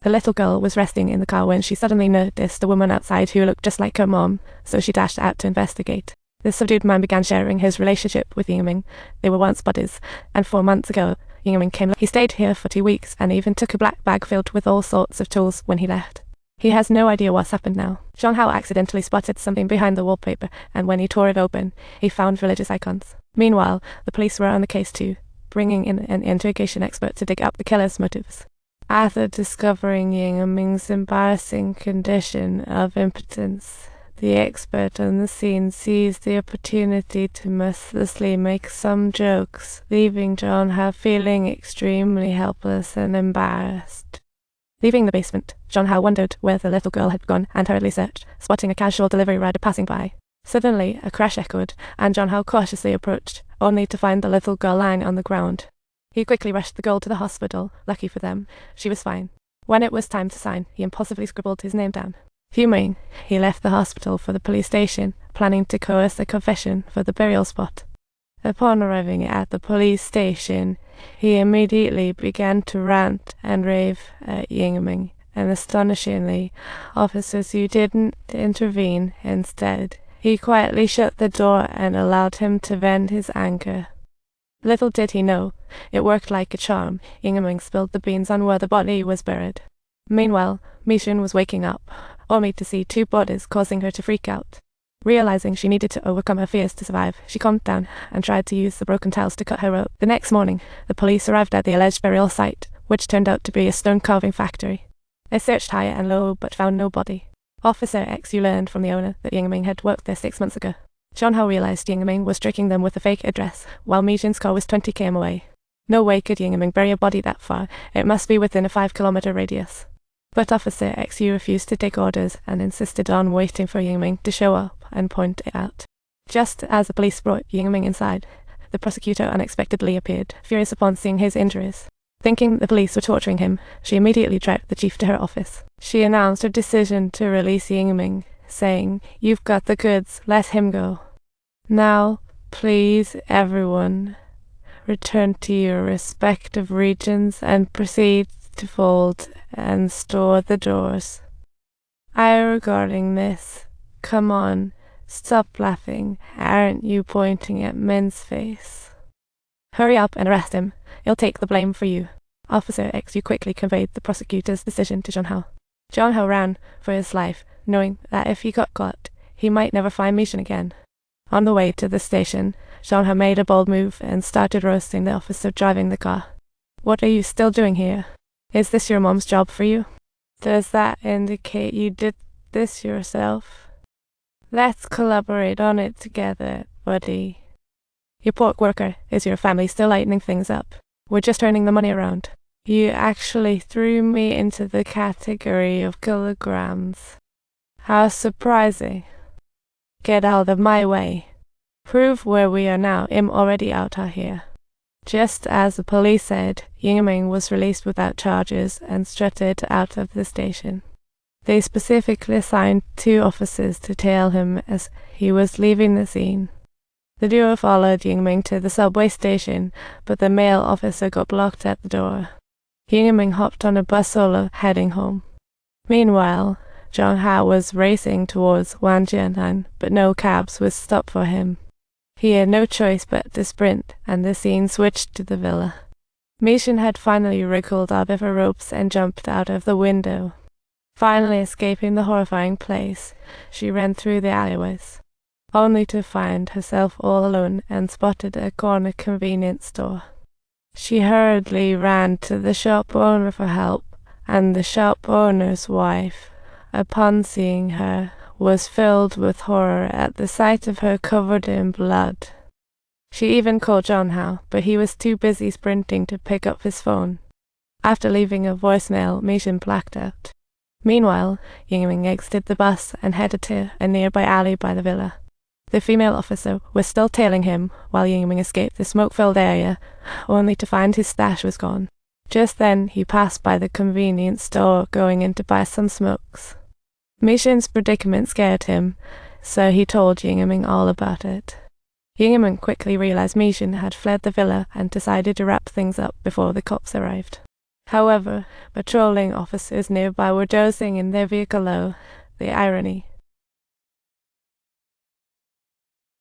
The little girl was resting in the car when she suddenly noticed a woman outside who looked just like her mom, so she dashed out to investigate. The subdued man began sharing his relationship with Yingming. They were once buddies, and 4 months ago, Yingming came. He stayed here for 2 weeks and even took a black bag filled with all sorts of tools when he left. He has no idea what's happened now. Zhang Hao accidentally spotted something behind the wallpaper, and when he tore it open, he found religious icons. Meanwhile, the police were on the case too, bringing in an interrogation expert to dig up the killer's motives. After discovering Yingming's embarrassing condition of impotence, the expert on the scene seized the opportunity to mercilessly make some jokes, leaving Zhang Hao feeling extremely helpless and embarrassed. Leaving the basement, Zhang Hao wondered where the little girl had gone and hurriedly searched, spotting a casual delivery rider passing by. Suddenly, a crash echoed, and Zhang Hao cautiously approached, only to find the little girl lying on the ground. He quickly rushed the girl to the hospital. Lucky for them, she was fine. When it was time to sign, he impulsively scribbled his name down. Fuming, he left the hospital for the police station, planning to coerce a confession for the burial spot. Upon arriving at the police station, he immediately began to rant and rave at Yingming, and astonishingly, officers who didn't intervene instead. He quietly shut the door and allowed him to vent his anger. Little did he know, it worked like a charm. Yingming spilled the beans on where the body was buried. Meanwhile, Mixin was waking up, only to see 2 bodies, causing her to freak out. Realizing she needed to overcome her fears to survive, she calmed down and tried to use the broken tiles to cut her rope. The next morning, the police arrived at the alleged burial site, which turned out to be a stone carving factory. They searched high and low but found no body. Officer Xu learned from the owner that Yingming had worked there 6 months ago. Zhang Hao realized Yingming was tricking them with a fake address, while Mixin's car was 20 km away. No way could Yingming bury a body that far. It must be within a 5-kilometer radius. But Officer Xu refused to take orders and insisted on waiting for Yingming to show up and point it out. Just as the police brought Yingming inside, the prosecutor unexpectedly appeared, furious upon seeing his injuries. Thinking the police were torturing him, she immediately dragged the chief to her office. She announced her decision to release Yingming, saying, "You've got the goods, let him go. Now, please, everyone, return to your respective regions and proceed to fold and store the doors. Regarding this, come on, stop laughing. Aren't you pointing at Min's face? Hurry up and arrest him. He'll take the blame for you." Officer Xu quickly conveyed the prosecutor's decision to Zhang Hao. Zhang Hao ran for his life, knowing that if he got caught, he might never find Mixin again. On the way to the station, Zhang Hao made a bold move and started roasting the officer driving the car. "What are you still doing here? Is this your mom's job for you? Does that indicate you did this yourself? Let's collaborate on it together, buddy. Your pork worker, is your family still lightening things up? We're just turning the money around. You actually threw me into the category of kilograms. How surprising. Get out of my way. Prove where we are now. I'm already out here." Just as the police said, Yingming was released without charges and strutted out of the station. They specifically assigned 2 officers to tail him as he was leaving the scene. The duo followed Yingming to the subway station, but the male officer got blocked at the door. Yingming hopped on a bus solo, heading home. Meanwhile, Zhang Hao was racing towards Wanjianan, but no cabs would stop for him. He had no choice but to sprint, and the scene switched to the villa. Mixin had finally wriggled out of her ropes and jumped out of the window. Finally escaping the horrifying place, she ran through the alleyways, only to find herself all alone and spotted a corner convenience store. She hurriedly ran to the shop owner for help, and the shop owner's wife, upon seeing her, was filled with horror at the sight of her covered in blood. She even called Zhang Hao, but he was too busy sprinting to pick up his phone. After leaving a voicemail, Mixin blacked out. Meanwhile, Yingming exited the bus and headed to a nearby alley by the villa. The female officer was still tailing him while Yingming escaped the smoke-filled area, only to find his stash was gone. Just then, he passed by the convenience store going in to buy some smokes. Mixin's predicament scared him, so he told Yingming all about it. Yingming quickly realized Mixin had fled the villa and decided to wrap things up before the cops arrived. However, patrolling officers nearby were dozing in their vehicle low. The irony.